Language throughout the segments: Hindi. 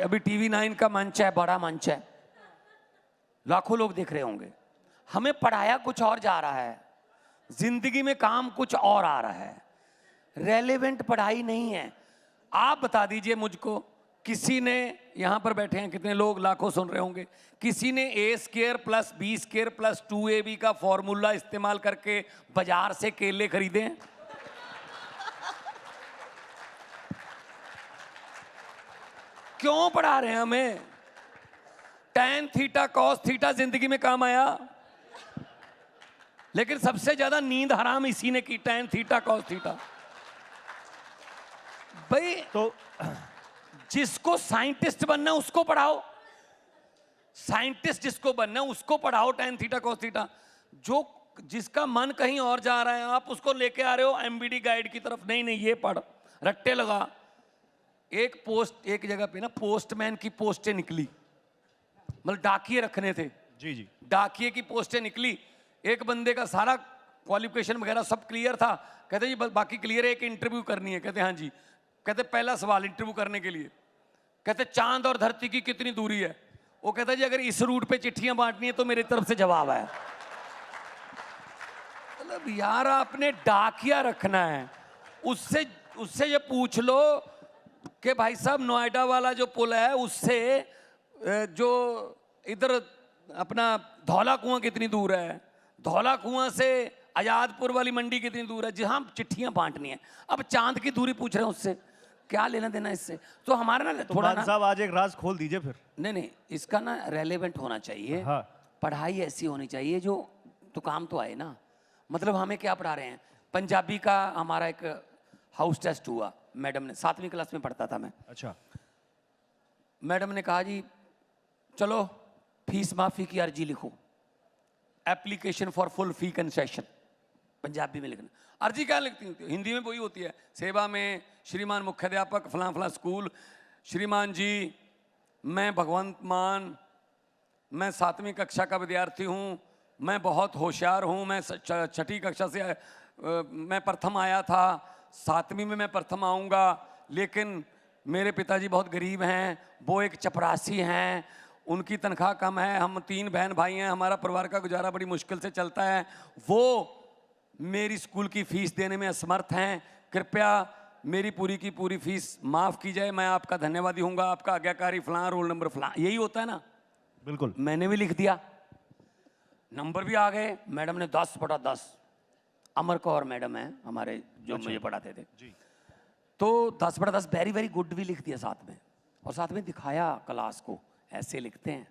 अभी TV9 का मंच है, बड़ा मंच है, लाखों लोग देख रहे होंगे। हमें पढ़ाया कुछ और जा रहा है, जिंदगी में काम कुछ और आ रहा है, रेलेवेंट पढ़ाई नहीं है। आप बता दीजिए मुझको, किसी ने, यहां पर बैठे हैं कितने लोग, लाखों सुन रहे होंगे, किसी ने A² + B² + 2AB का फॉर्मूला इस्तेमाल करके बाजार से केले खरीदे हैं? क्यों पढ़ा रहे हैं हमें? tan थीटा cos थीटा जिंदगी में काम आया, लेकिन सबसे ज्यादा नींद हराम इसी ने की, tan थीटा cos थीटा। भाई तो जिसको साइंटिस्ट बनना है उसको पढ़ाओ, साइंटिस्ट जिसको बनना है उसको पढ़ाओ tan थीटा cos थीटा। जो जिसका मन कहीं और जा रहा है, आप उसको लेके आ रहे हो MBD गाइड की तरफ, नहीं नहीं ये पढ़, रट्टे लगा। एक जगह पे ना पोस्टमैन की पोस्टें निकली, मतलब डाकिये रखने थे, जी जी, डाकिये की पोस्टें निकली। एक बंदे का सारा क्वालिफिकेशन वगैरह सब क्लियर था, कहते जी बाकी क्लियर है, एक इंटरव्यू करनी है। कहते हाँ जी। कहते पहला सवाल इंटरव्यू करने के लिए, कहते चांद और धरती की कितनी दूरी है? वो कहता जी अगर इस रूट पे चिट्ठियां बांटनी है तो मेरी तरफ से जवाब है। मतलब यार आपने डाकिया रखना है, उससे ये पूछ लो कि भाई साहब नोएडा वाला जो पुल है उससे जो इधर अपना धौला कुआं कितनी दूर है, धौला कुआं से आजादपुर वाली मंडी कितनी दूर है, जहां चिट्ठियां बांटनी है। अब चांद की दूरी पूछ रहे हैं, उससे क्या लेना देना इससे? तो हमारा ना तो थोड़ा ना साहब आज एक राज खोल दीजिए फिर। नहीं, इसका ना रेलेवेंट होना चाहिए। हाँ। पढ़ाई ऐसी होनी चाहिए जो तो काम तो आए ना। मतलब हमें क्या पढ़ा रहे हैं? पंजाबी का हमारा एक हाउस टेस्ट हुआ, मैडम ने, 7वीं क्लास में पढ़ता था मैं। अच्छा। मैडम ने कहा जी चलो फीस माफी की अर्जी लिखो, application for full fee concession, Punjabi में लिखना। अर्जी क्या लिखती होती है? हिंदी में वही होती है, सेवा में श्रीमान मुख्याध्यापक फलां फलां स्कूल, श्रीमान जी मैं भगवंत मान, मैं 7वीं कक्षा का विद्यार्थी हूँ, मैं बहुत होशियार हूँ, मैं 6ठी कक्षा से मैं प्रथम आया था, 7वीं में मैं प्रथम आऊँगा, लेकिन मेरे पिताजी बहुत गरीब हैं, वो एक चपरासी हैं, उनकी तनख्वाह कम है, हम 3 बहन भाई हैं, हमारा परिवार का गुजारा बड़ी मुश्किल से चलता है, वो मेरी स्कूल की फ़ीस देने में असमर्थ हैं, कृपया मेरी पूरी की पूरी फीस माफ़ की जाए, मैं आपका धन्यवादी हूँगा, आपका आज्ञाकारी फलां, रोल नंबर फलां। यही होता है ना? बिल्कुल। मैंने भी लिख दिया, नंबर भी आ गए। मैडम ने 10/10, अमर कौर मैडम है हमारे जो मुझे पढ़ाते थे जी। तो 10/10 वेरी वेरी गुड भी लिख दिया साथ में, और साथ में दिखाया क्लास को, ऐसे लिखते हैं,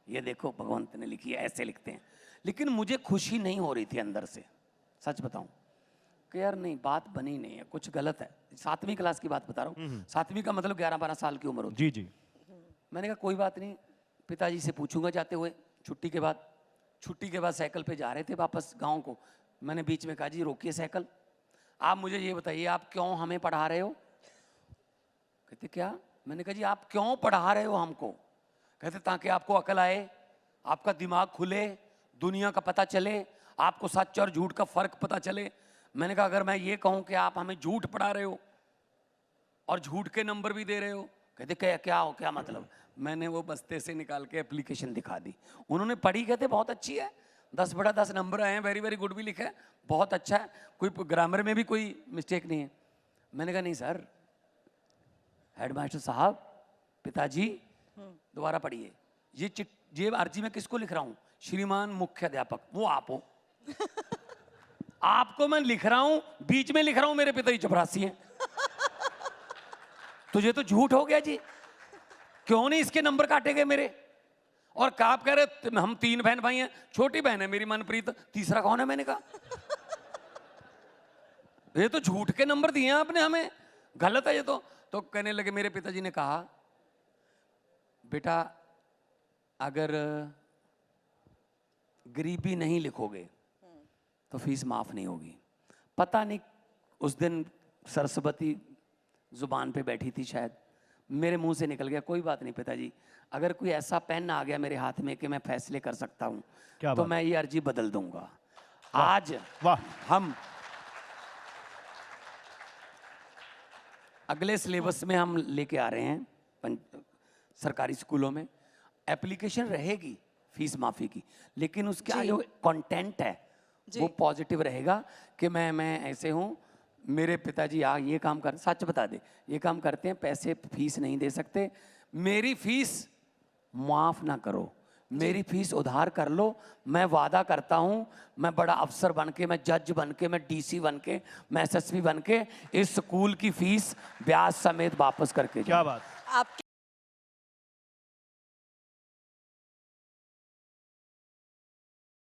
ये देखो भगवंत ने लिखी है, ऐसे लिखते हैं। लेकिन मुझे खुशी नहीं हो रही थी अंदर से, सच बताऊं कि यार नहीं, बात बनी नहीं है, कुछ गलत है। 7वीं क्लास की बात बता रहा हूँ, 7वीं का मतलब 11-12 साल की उम्र होती। जी जी। मैंने कहा कोई बात नहीं, पिताजी से पूछूंगा जाते हुए। छुट्टी के बाद साइकिल पे जा रहे थे वापस गांव को, मैंने बीच में कहा जी रोकिए साइकिल, आप मुझे ये बताइए आप क्यों हमें पढ़ा रहे हो? कहते क्या? मैंने कहा जी आप क्यों पढ़ा रहे हो हमको? कहते ताकि आपको अकल आए, आपका दिमाग खुले, दुनिया का पता चले, आपको सच और झूठ का फर्क पता चले। मैंने कहा अगर मैं ये कहूं कि आप हमें झूठ पढ़ा रहे हो और झूठ के नंबर भी दे रहे हो? कहते क्या मतलब? मैंने वो बस्ते से निकाल के एप्लीकेशन दिखा दी, उन्होंने पढ़ी, कहते बहुत अच्छी है, 10/10 नंबर आए हैं, वेरी वेरी गुड भी लिखा है, बहुत अच्छा है, कोई ग्रामर में भी कोई मिस्टेक नहीं है। मैंने कहा नहीं सर, हेडमास्टर साहब, पिताजी दोबारा पढ़िए, ये अर्जी मैं किसको लिख रहा हूँ? श्रीमान मुख्याध्यापक, वो आप हो। आपको मैं लिख रहा हूं, बीच में लिख रहा हूं मेरे पिताजी चपरासी हैं। तुझे तो झूठ हो गया जी, क्यों नहीं इसके नंबर काटे गए मेरे? और आप कह रहे हम 3 बहन भाई हैं, छोटी बहन है मेरी मनप्रीत, तीसरा कौन है? मैंने कहा ये तो झूठ के नंबर दिए हैं आपने हमें, गलत है ये तो कहने लगे, मेरे पिताजी ने कहा बेटा अगर गरीबी नहीं लिखोगे तो फीस माफ नहीं होगी। पता नहीं उस दिन सरस्वती जुबान पे बैठी थी शायद, मेरे मुंह से निकल गया कोई बात नहीं पिताजी, अगर कोई ऐसा पेन आ गया मेरे हाथ में कि मैं फैसले कर सकता हूं तो मैं ये अर्जी बदल दूंगा। आज हम अगले सिलेबस में हम लेके आ रहे हैं सरकारी स्कूलों में एप्लीकेशन रहेगी फीस माफ़ी की, लेकिन उसका जी। जो कंटेंट है जी। वो पॉजिटिव रहेगा कि मैं ऐसे हूँ, मेरे पिताजी ये काम कर, सच बता दे, ये काम करते हैं, पैसे फीस नहीं दे सकते, मेरी फीस माफ़ ना करो, मेरी फीस उधार कर लो, मैं वादा करता हूँ मैं बड़ा अफसर बन के, मैं जज बन के, मैं डीसी बन के, मैं एसएसपी बन के इस स्कूल की फीस ब्याज समेत वापस करके क्या जाऊँ। बात। आपके